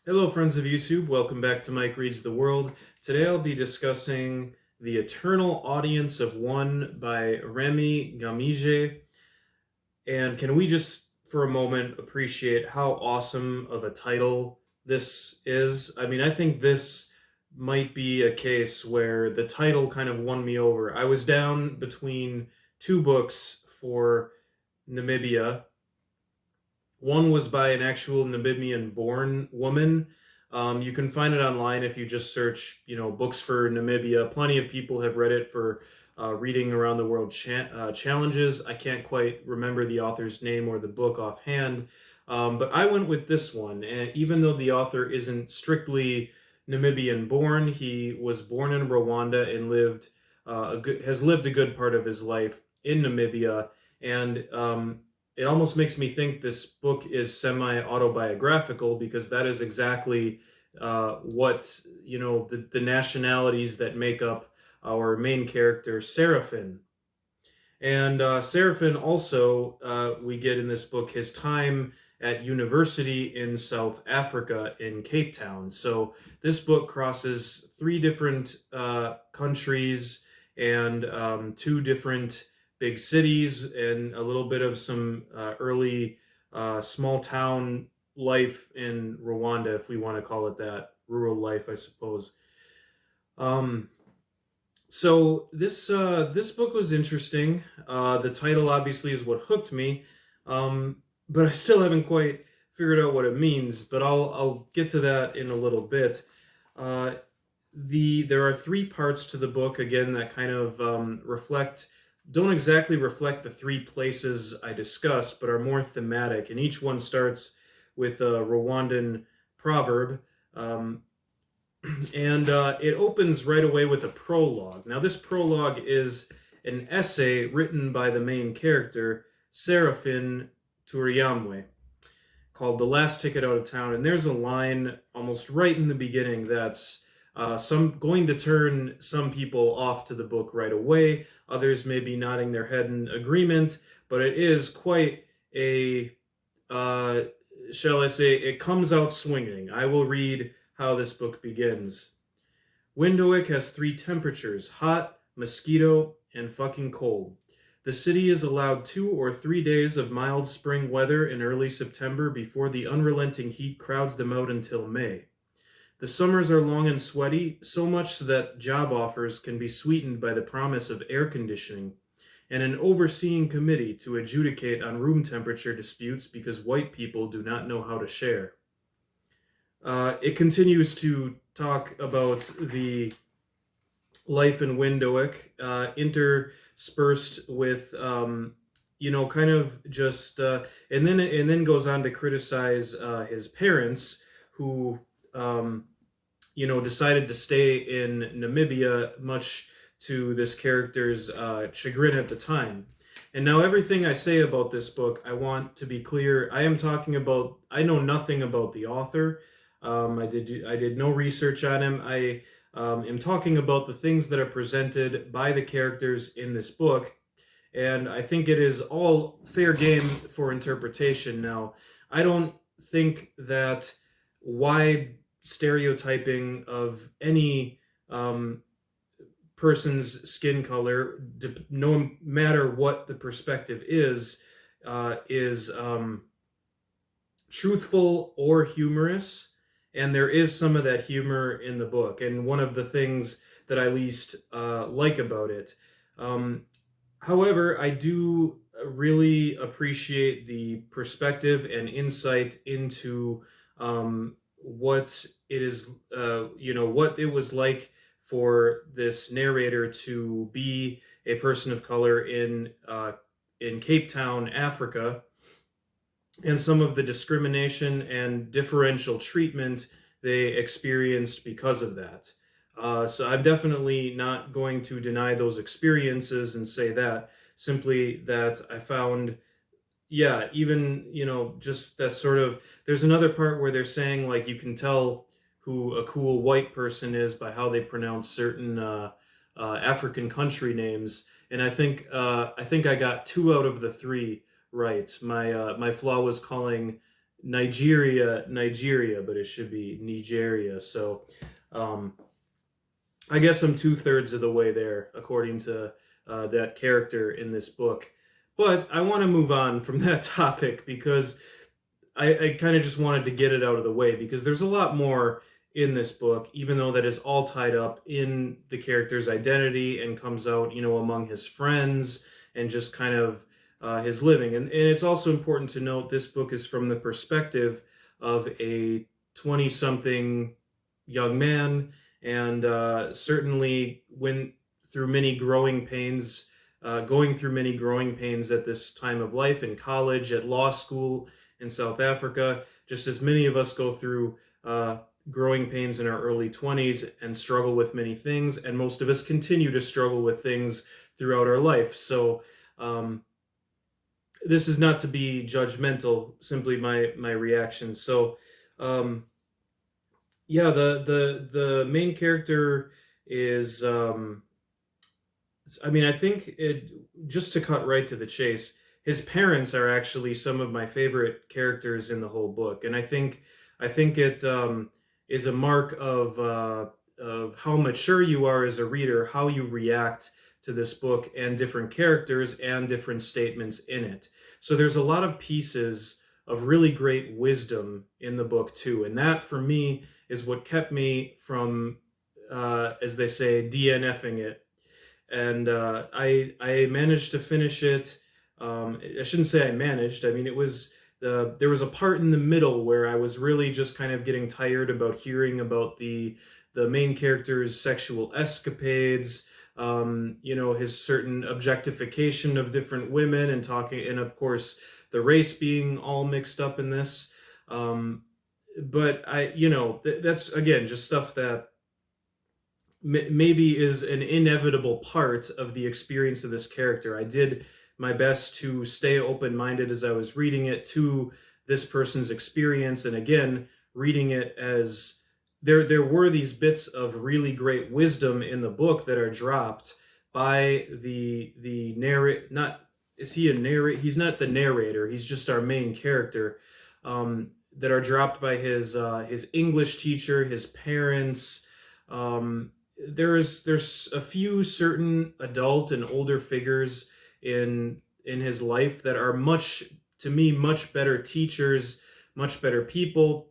Hello, friends of YouTube. Welcome back to Mike Reads the World. Today I'll be discussing The Eternal Audience of One by Remy Ngamije. And can we just, for a moment, appreciate how awesome of a title this is? I mean, I think this might be a case where the title kind of won me over. I was down between two books for Namibia. One was by an actual Namibian born woman. You can find it online if you just search, books for Namibia. Plenty of people have read it for reading around the world challenges. I can't quite remember the author's name or the book offhand, but I went with this one. And even though the author isn't strictly Namibian born, he was born in Rwanda and has lived a good part of his life in Namibia. And it almost makes me think this book is semi-autobiographical because that is exactly what the nationalities that make up our main character Seraphin. And Seraphin also, we get in this book his time at university in South Africa in Cape Town. So this book crosses three different countries and two different big cities and a little bit of some early small town life in Rwanda, if we want to call it that, rural life, I suppose. Um, so this book was interesting. The title obviously is what hooked me, but I still haven't quite figured out what it means. But I'll get to that in a little bit. Uh, there are three parts to the book again that kind of don't exactly reflect the three places I discussed, but are more thematic, and each one starts with a Rwandan proverb. Um, and it opens right away with a prologue. Now, this prologue is an essay written by the main character, Seraphin Turiyamwe, called The Last Ticket Out of Town. And there's a line almost right in the beginning that's some going to turn some people off to the book right away. Others may be nodding their head in agreement, but it is quite a, uh, shall I say, it comes out swinging. I will read how this book begins. Windhoek has three temperatures: hot, mosquito, and fucking cold. The city is allowed 2 or 3 days of mild spring weather in early September before the unrelenting heat crowds them out until May. The summers are long and sweaty, so much so that job offers can be sweetened by the promise of air conditioning and an overseeing committee to adjudicate on room temperature disputes because white people do not know how to share. It continues to talk about the life in Windhoek, interspersed with kind of just and then goes on to criticize his parents who decided to stay in Namibia, much to this character's chagrin at the time. And now everything I say about this book, I want to be clear. I know nothing about the author. I did no research on him. I am talking about the things that are presented by the characters in this book, and I think it is all fair game for interpretation. Now, I don't think that wide stereotyping of any person's skin color, no matter what the perspective is truthful or humorous. And there is some of that humor in the book, and one of the things that I least like about it. Um, However, I do really appreciate the perspective and insight into what it is, what it was like for this narrator to be a person of color in Cape Town, Africa, and some of the discrimination and differential treatment they experienced because of that. So I'm definitely not going to deny those experiences and say that. Simply that I found, yeah, even, just that sort of. There's another part where they're saying, like, you can tell who a cool white person is by how they pronounce certain African country names. And I think I got two out of the three right. My flaw was calling Nigeria, but it should be Nigeria. So um, I guess I'm 2/3 of the way there, according to that character in this book. But I want to move on from that topic because I kind of just wanted to get it out of the way because there's a lot more in this book, even though that is all tied up in the character's identity and comes out, among his friends and just kind of his living. And it's also important to note this book is from the perspective of a 20 something young man, and certainly went through many growing pains, going through many growing pains at this time of life in college, at law school in South Africa, just as many of us go through growing pains in our early 20s and struggle with many things, and most of us continue to struggle with things throughout our life. So this is not to be judgmental, simply my reaction. So yeah, the main character is I mean, I think it, just to cut right to the chase, his parents are actually some of my favorite characters in the whole book, and I think it is a mark of how mature you are as a reader, how you react to this book and different characters and different statements in it. So there's a lot of pieces of really great wisdom in the book too, and that for me is what kept me from, as they say, DNFing it. And I managed to finish it. I shouldn't say I managed. I mean, there was a part in the middle where I was really just kind of getting tired about hearing about the main character's sexual escapades. His certain objectification of different women and talking, and of course the race being all mixed up in this. But that's again just stuff that maybe is an inevitable part of the experience of this character. I did my best to stay open-minded as I was reading it to this person's experience, and again, reading it as there were these bits of really great wisdom in the book that are dropped by the narrate. Not is he a narrate? He's not the narrator. He's just our main character. That are dropped by his English teacher, his parents. There's a few certain adult and older figures in his life that are much to me much better teachers, much better people,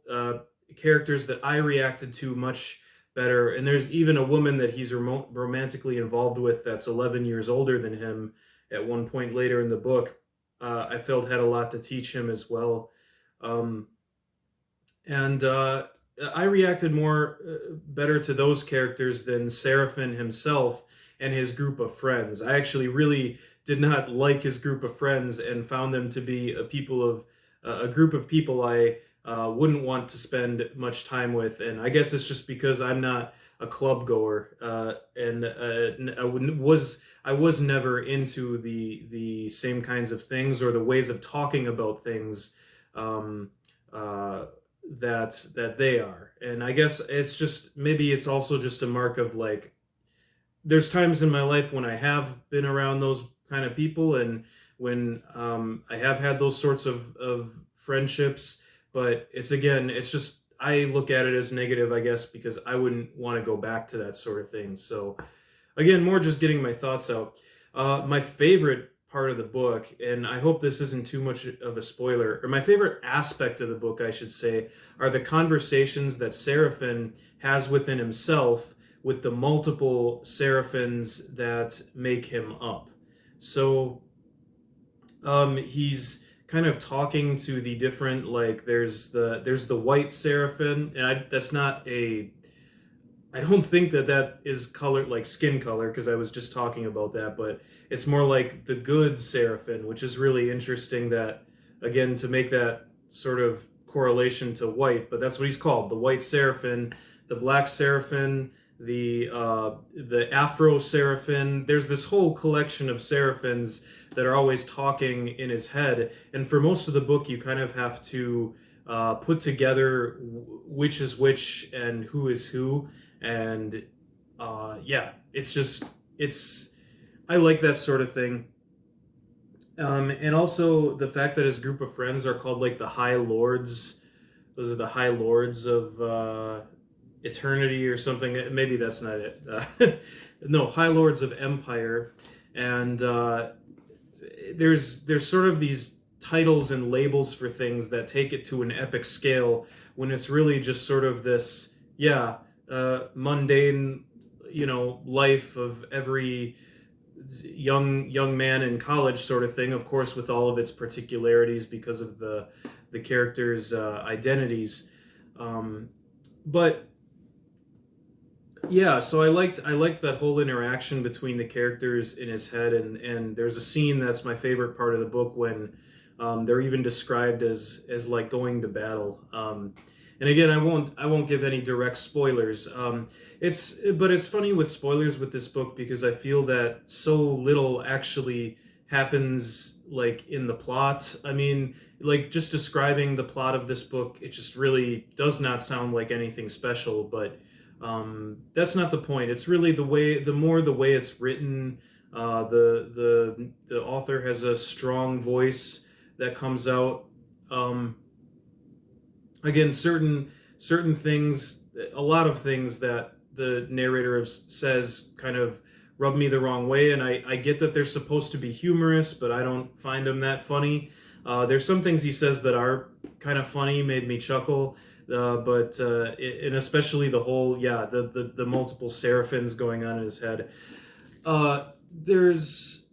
characters that I reacted to much better. And there's even a woman that he's romantically involved with that's 11 years older than him at one point later in the book. I felt had a lot to teach him as well. And I reacted more better to those characters than Seraphin himself and his group of friends. I actually really did not like his group of friends and found them to be a group of people I wouldn't want to spend much time with. And I guess it's just because I'm not a club goer, and I was never into the same kinds of things or the ways of talking about things. That they are. And I guess it's just maybe it's also just a mark of like there's times in my life when I have been around those kind of people, and when I have had those sorts of friendships, but it's just I look at it as negative, I guess, because I wouldn't want to go back to that sort of thing. So again, more just getting my thoughts out. My favorite part of the book, and I hope this isn't too much of a spoiler, or my favorite aspect of the book, I should say, are the conversations that Seraphin has within himself with the multiple Seraphins that make him up. So he's kind of talking to the different, like there's the white Seraphin, and that's not a I don't think that is color like skin color because I was just talking about that, but it's more like the good Seraphim, which is really interesting that again to make that sort of correlation to white, but that's what he's called, the white Seraphim, the black Seraphim, the Afro Seraphim. There's this whole collection of Seraphims that are always talking in his head, and for most of the book you kind of have to put together which is which and who is who. And yeah, it's I like that sort of thing. And also the fact that his group of friends are called like the High Lords. Those are the High Lords of Eternity or something. Maybe that's not it. No, High Lords of Empire. And there's sort of these titles and labels for things that take it to an epic scale when it's really just sort of this, yeah, mundane, life of every young man in college sort of thing, of course with all of its particularities because of the characters' identities. But yeah, so I liked that whole interaction between the characters in his head, and there's a scene that's my favorite part of the book when they're even described as like going to battle. And again, I won't give any direct spoilers. But it's funny with spoilers with this book because I feel that so little actually happens like in the plot. I mean, like just describing the plot of this book, it just really does not sound like anything special. But that's not the point. It's really the way it's written. The author has a strong voice that comes out. Again, certain things, a lot of things that the narrator says kind of rub me the wrong way, and I get that they're supposed to be humorous, but I don't find them that funny. There's some things he says that are kind of funny, made me chuckle, and especially the whole, yeah, the multiple seraphims going on in his head. There's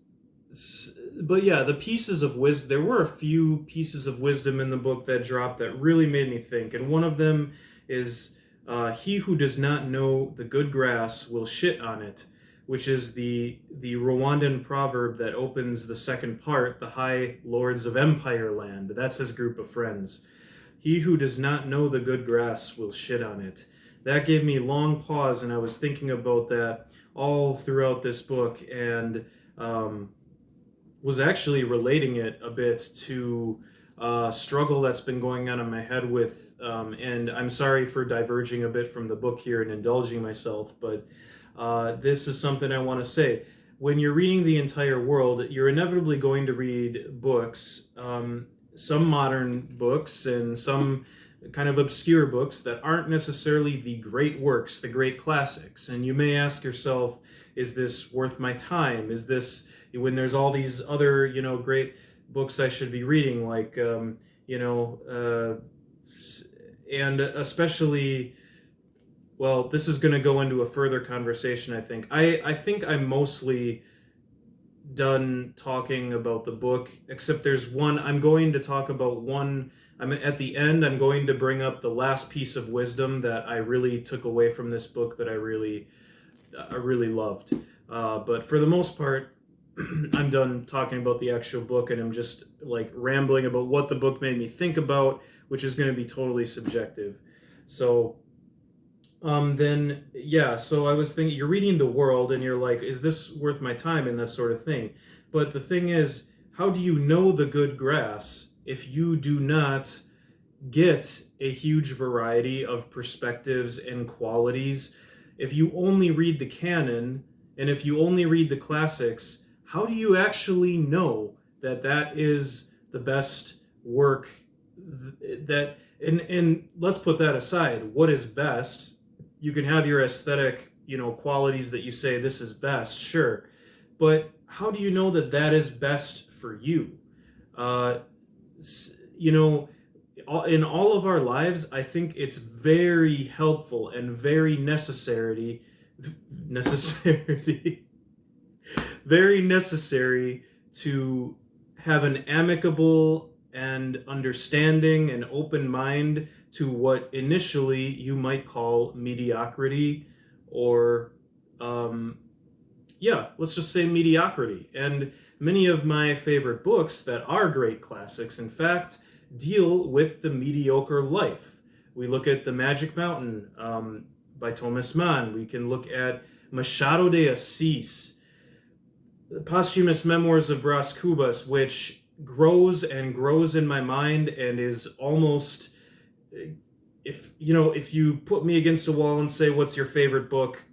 But yeah, the pieces of wisdom, there were a few pieces of wisdom in the book that dropped that really made me think. And one of them is, he who does not know the good grass will shit on it, which is the Rwandan proverb that opens the second part, the High Lords of Empire Land. That's his group of friends. He who does not know the good grass will shit on it. That gave me long pause, and I was thinking about that all throughout this book, and was actually relating it a bit to struggle that's been going on in my head with, and I'm sorry for diverging a bit from the book here and indulging myself, but this is something I want to say. When you're reading the entire world, you're inevitably going to read books, some modern books and some kind of obscure books that aren't necessarily the great works, the great classics. And you may ask yourself, is this worth my time? Is this, when there's all these other, great books I should be reading, like, and especially, well, this is going to go into a further conversation, I think. I think I'm mostly done talking about the book, except there's one, I'm going to talk about one, at the end, I'm going to bring up the last piece of wisdom that I really took away from this book that I really loved. But for the most part, I'm done talking about the actual book, and I'm just like rambling about what the book made me think about, which is going to be totally subjective. So then, yeah, so I was thinking, you're reading the world and you're like, is this worth my time, and that sort of thing. But the thing is, how do you know the good grass if you do not get a huge variety of perspectives and qualities? If you only read the canon, and if you only read the classics, how do you actually know that that is the best work that, and let's put that aside, what is best? You can have your aesthetic, qualities that you say this is best, sure. But how do you know that that is best for you? In all of our lives, I think it's very helpful and very necessary, very necessary to have an amicable and understanding and open mind to what initially you might call mediocrity, or let's just say mediocrity. And many of my favorite books that are great classics, in fact, deal with the mediocre life. We look at The Magic Mountain by Thomas Mann. We can look at Machado de Assis, the posthumous memoirs of Bras Cubas, which grows and grows in my mind and is almost, if you put me against a wall and say, what's your favorite book,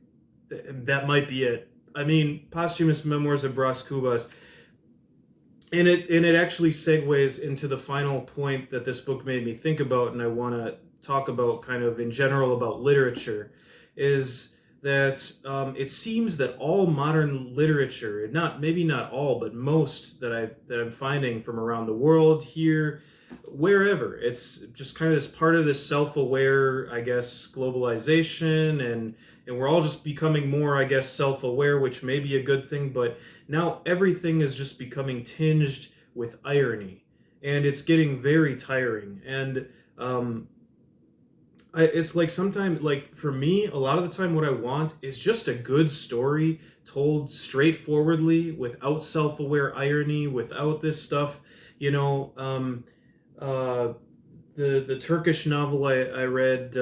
that might be it. I mean, posthumous memoirs of Bras Cubas, And it actually segues into the final point that this book made me think about, and I want to talk about kind of in general about literature, is that it seems that all modern literature, not maybe not all, but most that I'm finding from around the world here, wherever, it's just kind of this part of this self-aware, I guess, globalization, and we're all just becoming more, I guess, self-aware, which may be a good thing, but now everything is just becoming tinged with irony, and it's getting very tiring. And um, it's like sometimes, like for me, a lot of the time, what I want is just a good story told straightforwardly, without self-aware irony, without this stuff, you know. Uh, the Turkish novel I read,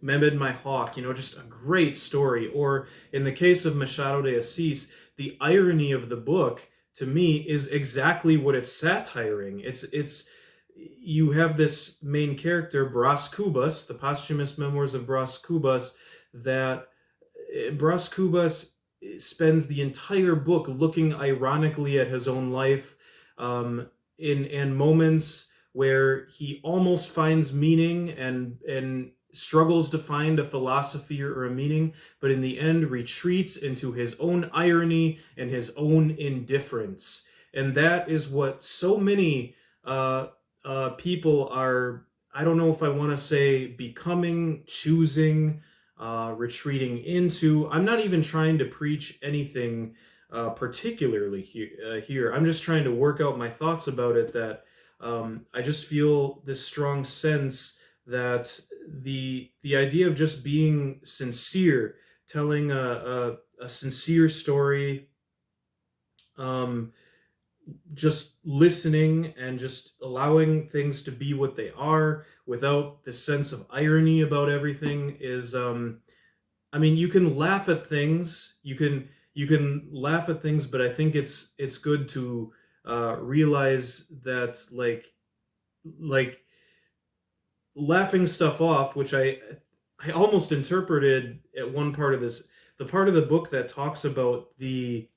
Mehmed My Hawk, just a great story. Or in the case of Machado de Assis, the irony of the book to me is exactly what it's satiring. It's you have this main character, Bras Cubas, the posthumous memoirs of Bras Cubas, that Bras Cubas spends the entire book looking ironically at his own life, in moments where he almost finds meaning and struggles to find a philosophy or a meaning, but in the end retreats into his own irony and his own indifference. And that is what so many people are, I don't know if I want to say becoming, choosing, retreating into. I'm not even trying to preach anything particularly here. I'm just trying to work out my thoughts about it, that I just feel this strong sense that the idea of just being sincere, telling a sincere story, um, just listening and just allowing things to be what they are without the sense of irony about everything is, I mean, you can laugh at things, you can laugh at things, but I think it's good to realize that, like laughing stuff off, which I almost interpreted at one part of this, the part of the book that talks about the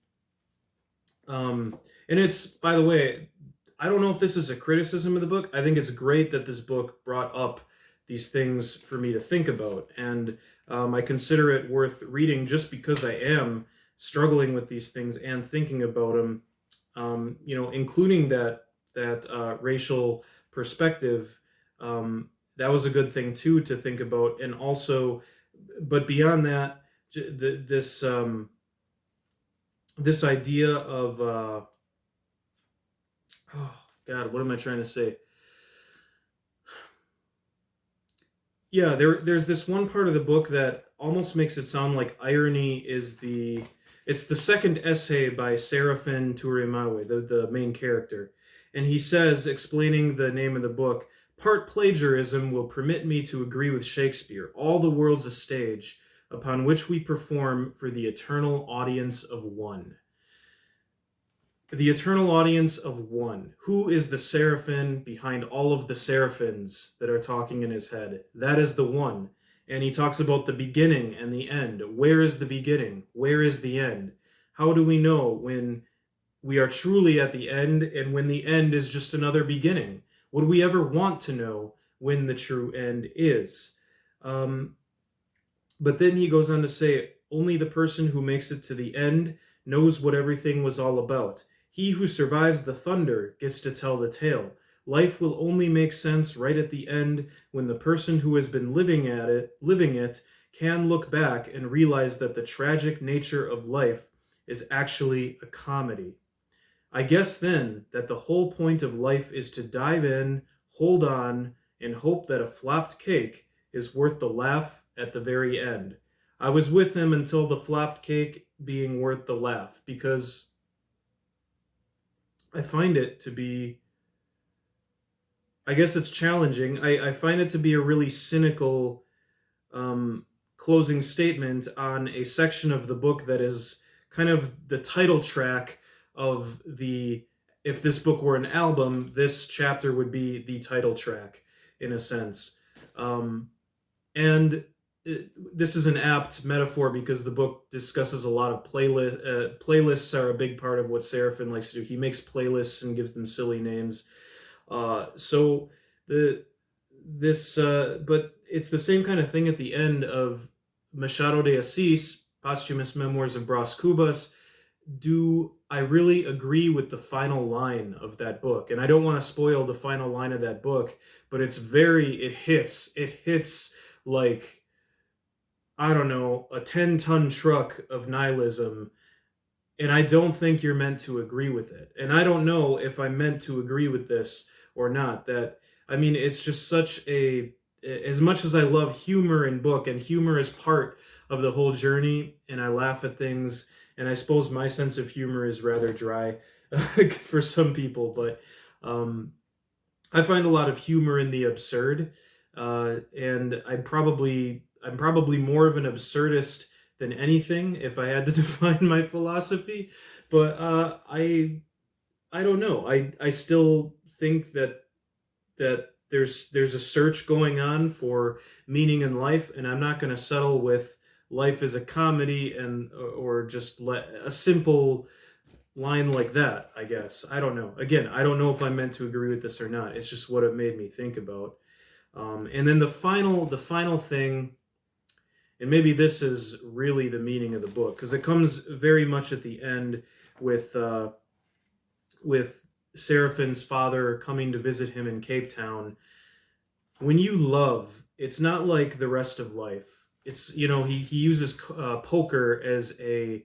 um and it's, by the way, I don't know if this is a criticism of the book. I think it's great that this book brought up these things for me to think about, and I consider it worth reading just because I am struggling with these things and thinking about them. Including that racial perspective. That was a good thing too to think about, and also, but beyond that, this idea of oh God, what am I trying to say? Yeah, there's this one part of the book that almost makes it sound like irony is it's the second essay by Serafin Turimawe, the main character. And he says, explaining the name of the book, part plagiarism will permit me to agree with Shakespeare. All the world's a stage upon which we perform for the eternal audience of one. The eternal audience of one. Who is the seraphim behind all of the seraphins that are talking in his head? That is the one. And he talks about the beginning and the end. Where is the beginning? Where is the end? How do we know when we are truly at the end and when the end is just another beginning? Would we ever want to know when the true end is? Um, but then he goes on to say, only the person who makes it to the end knows what everything was all about. He who survives the thunder gets to tell the tale. Life will only make sense right at the end, when the person who has been living it, can look back and realize that the tragic nature of life is actually a comedy. I guess then that the whole point of life is to dive in, hold on, and hope that a flopped cake is worth the laugh at the very end. I was with him until the flopped cake being worth the laugh, because I find it to be, I guess it's challenging. I find it to be a really cynical um, closing statement on a section of the book that is kind of the title track of the. If this book were an album, this chapter would be the title track, in a sense. And this is an apt metaphor because the book discusses a lot of playlists are a big part of what Seraphin likes to do. He makes playlists and gives them silly names. So the this but it's the same kind of thing at the end of Machado de Assis, Posthumous Memoirs of Bras Cubas. Do I really agree with the final line of that book? And I don't want to spoil the final line of that book, but it hits like, I don't know, a 10-ton truck of nihilism. And I don't think you're meant to agree with it. And I don't know if I'm meant to agree with this or not. That, I mean, it's just such a, as much as I love humor in book, and humor is part of the whole journey, and I laugh at things, and I suppose my sense of humor is rather dry for some people, but I find a lot of humor in the absurd, and I'm probably more of an absurdist than anything if I had to define my philosophy. But I don't know. I still think that there's a search going on for meaning in life, and I'm not going to settle with life as a comedy and or just let a simple line like that. I guess I don't know. Again, I don't know if I'm meant to agree with this or not. It's just what it made me think about. And then the final thing, and maybe this is really the meaning of the book because it comes very much at the end with Seraphin's father coming to visit him in Cape Town. When you love, it's not like the rest of life. It's, he uses poker as a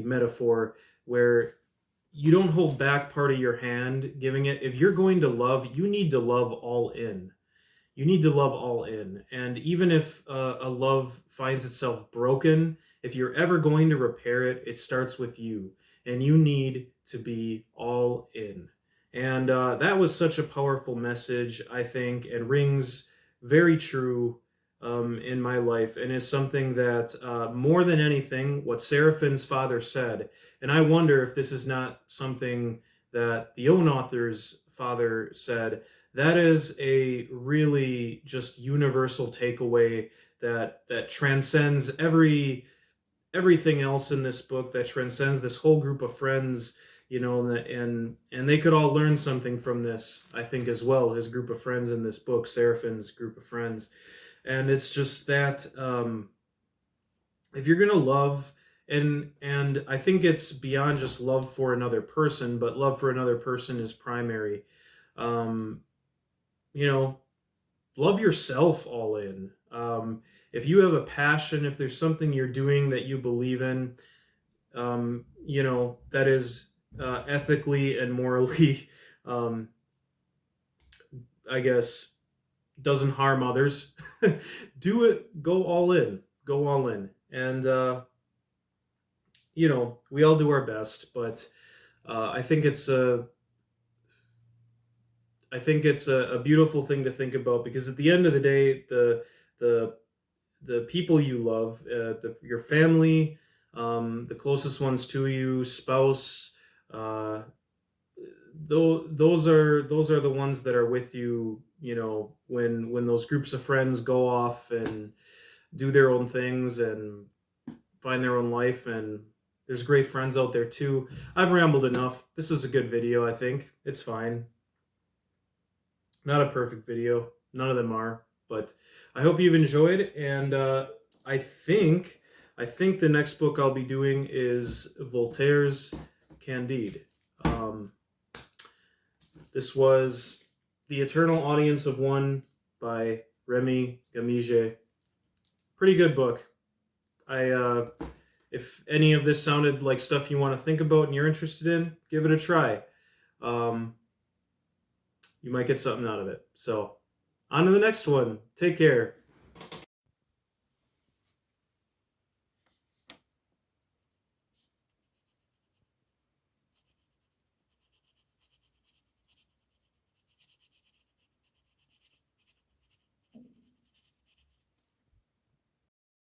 metaphor where you don't hold back part of your hand giving it. If you're going to love, you need to love all in. You need to love all in. And even if a love finds itself broken, if you're ever going to repair it, it starts with you. And you need to be all in. And that was such a powerful message, I think, and rings very true in my life, and is something that, more than anything, what Seraphin's father said, and I wonder if this is not something that the own author's father said, that is a really just universal takeaway that transcends everything else in this book, that transcends this whole group of friends, and they could all learn something from this, I think, as well, his group of friends in this book, Seraphin's group of friends. And it's just that, if you're gonna love, and I think it's beyond just love for another person, but love for another person is primary. um, Love yourself all in. If you have a passion, if there's something you're doing that you believe in, that is ethically and morally, um, I guess, doesn't harm others, do it. Go all in. Go all in. And, we all do our best, but I think it's a beautiful thing to think about, because at the end of the day, the the people you love, your family, the closest ones to you, spouse, uh, those are the ones that are with you. When those groups of friends go off and do their own things and find their own life, and there's great friends out there too. I've rambled enough. This is a good video. I think it's fine. Not a perfect video. None of them are, but I hope you've enjoyed. And I think the next book I'll be doing is Voltaire's Candide. This was The Eternal Audience of One by Remy Ngamije. Pretty good book. If any of this sounded like stuff you want to think about and you're interested in, give it a try. You might get something out of it. So, on to the next one. Take care.